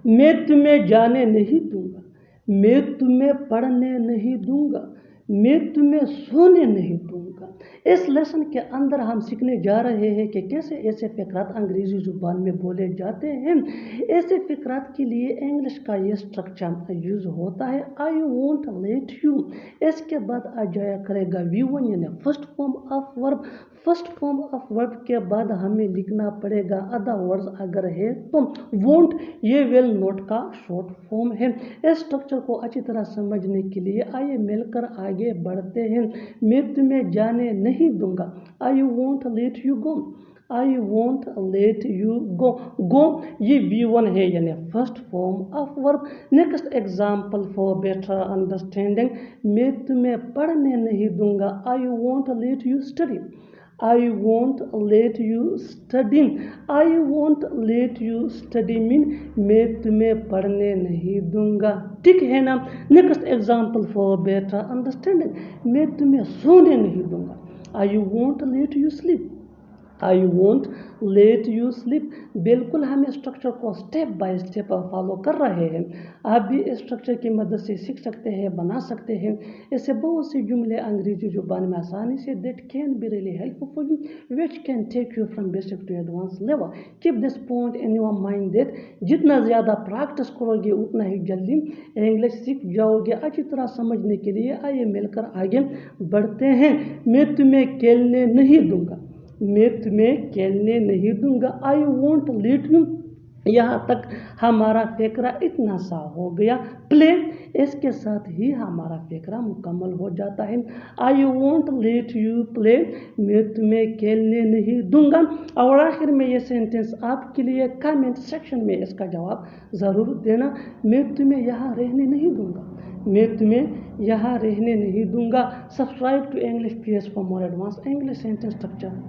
मैं तुम्हें जाने नहीं दूंगा, मैं तुम्हें पढ़ने नहीं दूंगा, मैं तुम्हें सोने नहीं दूंगा। इस लेसन के अंदर हम सीखने जा रहे हैं कि कैसे ऐसे फ़िक्रात अंग्रेज़ी ज़ुबान में बोले जाते हैं। ऐसे फ़िक्रात के लिए इंग्लिश का ये स्ट्रक्चर यूज़ होता है, आई वोंट लेट यू। इसके बाद आ जाया करेगा V1 यानी first form of verb. First form of verb के बाद हमें लिखना पड़ेगा अदर वर्ड्स अगर है तो। वोंट ये विल नॉट का शॉर्ट फॉर्म है। इस स्ट्रक्चर को अच्छी तरह समझने के लिए आइए मिलकर आगे बढ़ते हैं। मैं तुम्हें जाने नहीं दूंगा, I won't let you go, I won't let you go. Go ये V1 है यानी first form of verb. Next example for better understanding, मैं तुम्हें पढ़ने नहीं दूंगा, I won't let you study, I won't let you study. I won't let you study mean मैं तुम्हें पढ़ने नहीं दूंगा, ठीक है ना। Next example for better understanding, मैं तुम्हें सोने नहीं दूंगा, I won't let you sleep, I won't let you sleep. बिल्कुल हम इस स्ट्रक्चर को स्टेप बाय स्टेप फॉलो कर रहे हैं। आप भी इस स्ट्रक्चर की मदद से सीख सकते हैं, बना सकते हैं। इससे बहुत सी जुमले अंग्रेजी जुबान में आसानी से that can be really helpful for you, which can take you from basic to advance level. Keep this point in your mind that जितना ज़्यादा प्रैक्टिस करोगे उतना ही जल्दी इंग्लिश सीख जाओगे। अच्छी तरह समझने के लिए आइए मिलकर आगे बढ़ते हैं। मैं तुम्हें खेलने नहीं दूंगा, मैं तुम्हें खेलने नहीं दूंगा, आई वोंट लेट यू। यहाँ तक हमारा फ़िक्रा इतना सा हो गया प्ले। इसके साथ ही हमारा फ़िक्रा मुकम्मल हो जाता है। आई वोंट लेट यू प्ले, मैं तुम्हें खेलने नहीं दूंगा। और आखिर में ये सेंटेंस आपके लिए कमेंट सेक्शन में इसका जवाब ज़रूर देना। मैं तुम्हें यहाँ रहने नहीं दूंगा, मैं तुम्हें यहाँ रहने नहीं दूंगा। Subscribe to English PS for more advance English sentence structure.